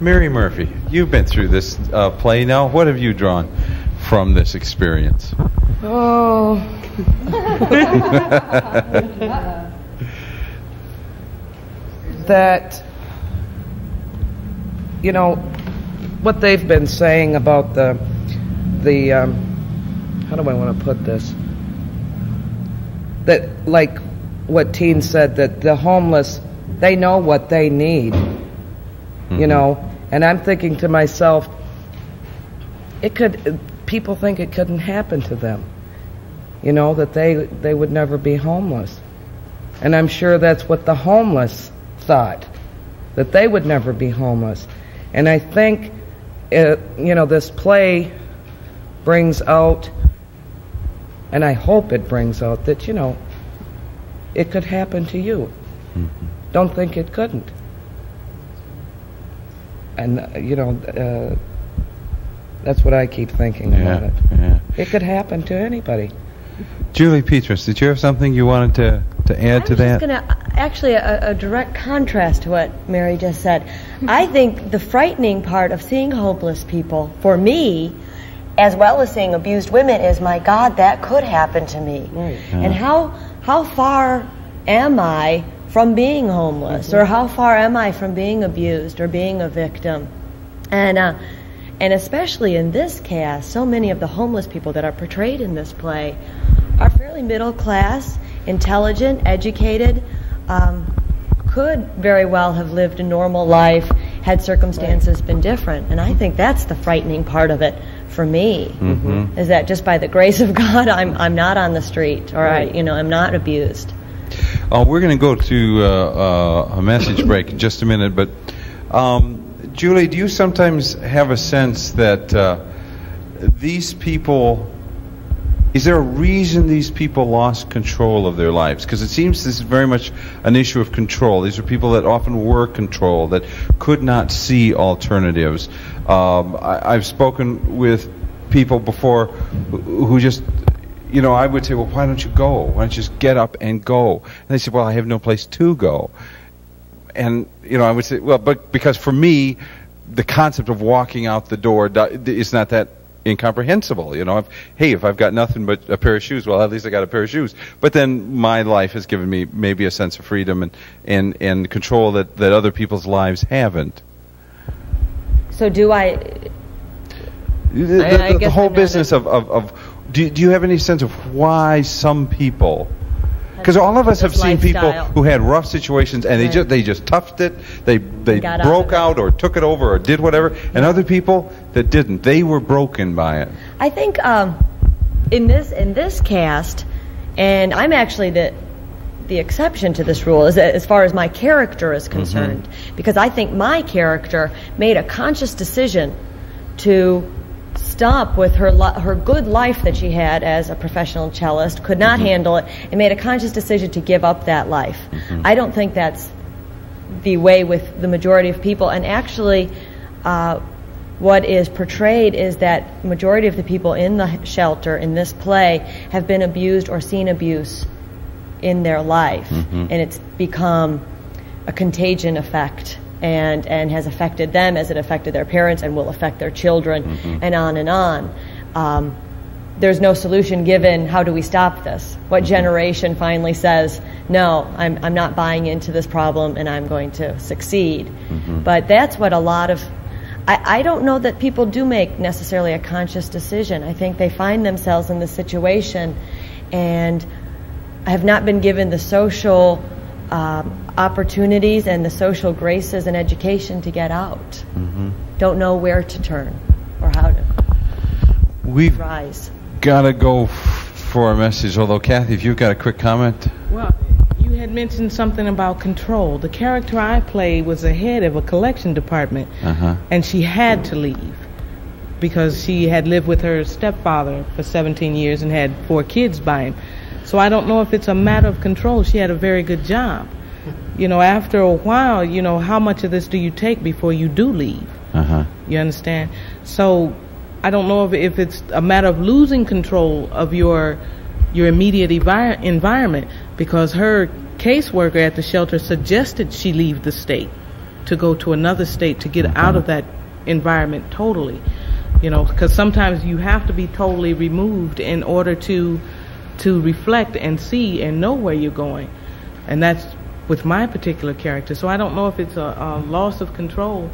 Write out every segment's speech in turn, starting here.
Mary Murphy, you've been through this play now. What have you drawn from this experience? Oh. That, you know, what they've been saying about the how do I want to put this? That, like what Teen said, that the homeless, they know what they need. You know, and I'm thinking to myself, people think it couldn't happen to them. You know, that they would never be homeless. And I'm sure that's what the homeless thought, that they would never be homeless. And I think, you know, this play brings out, and I hope it brings out, that, you know, it could happen to you. Don't think it couldn't. And, you know, that's what I keep thinking about it. Yeah. It could happen to anybody. Julie Petras, did you have something you wanted to add to that? I was just going to, actually, a direct contrast to what Mary just said. I think the frightening part of seeing homeless people, for me, as well as seeing abused women, is, my God, that could happen to me. Right. And how far am I from being homeless, or how far am I from being abused or being a victim? And especially in this cast, so many of the homeless people that are portrayed in this play are fairly middle class, intelligent, educated, could very well have lived a normal life had circumstances been different. And I think that's the frightening part of it for me, is that just by the grace of God, I'm not on the street, or I'm not abused. We're going to go to a message break in just a minute, but Julie, do you sometimes have a sense that these people, is there a reason these people lost control of their lives? Because it seems this is very much an issue of control. These are people that often were controlled, that could not see alternatives. I've spoken with people before who just, you know, I would say, well, why don't you go? Why don't you just get up and go? And they said, well, I have no place to go. And, you know, I would say, well, but because for me, the concept of walking out the door is not that incomprehensible. You know, if I've got nothing but a pair of shoes, well, at least I got a pair of shoes. But then my life has given me maybe a sense of freedom and control that other people's lives haven't. So do I... The whole business of do you have any sense of why some people? Because all of us have seen people who had rough situations and they just toughed it. They broke out or took it over or did whatever, and other people that didn't. They were broken by it. I think in this cast, and I'm actually the exception to this rule as far as my character is concerned, because I think my character made a conscious decision to stop with her good life that she had as a professional cellist, could not handle it, and made a conscious decision to give up that life. I don't think that's the way with the majority of people, and actually what is portrayed is that majority of the people in the shelter in this play have been abused or seen abuse in their life, and it's become a contagion effect. And has affected them as it affected their parents and will affect their children, and on and on. There's no solution given. How do we stop this? What generation finally says, no, I'm not buying into this problem and I'm going to succeed? But that's what a lot of... I don't know that people do make necessarily a conscious decision. I think they find themselves in this situation and have not been given the social... opportunities and the social graces and education to get out. Don't know where to turn or how to rise. We've got to go for a message, although Kathy, if you've got a quick comment. Well, you had mentioned something about control. The character I played was the head of a collection department, and she had to leave because she had lived with her stepfather for 17 years and had 4 kids by him. So I don't know if it's a matter of control. She had a very good job. You know, after a while, you know, how much of this do you take before you do leave? You understand? So I don't know if it's a matter of losing control of your immediate environment, because her caseworker at the shelter suggested she leave the state. to go to another state to get out of that environment totally. You know, because sometimes you have to be totally removed in order to reflect and see and know where you're going. And that's with my particular character. So I don't know if it's a loss of control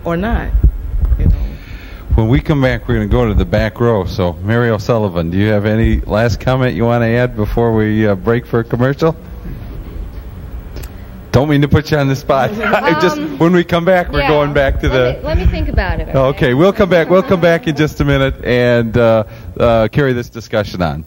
or not. You know. When we come back, we're going to go to the back row. So, Mary O'Sullivan, do you have any last comment you want to add before we break for a commercial? Don't mean to put you on the spot. Just when we come back, we're going back to let me think about it. Okay, we'll come back. We'll come back in just a minute and carry this discussion on.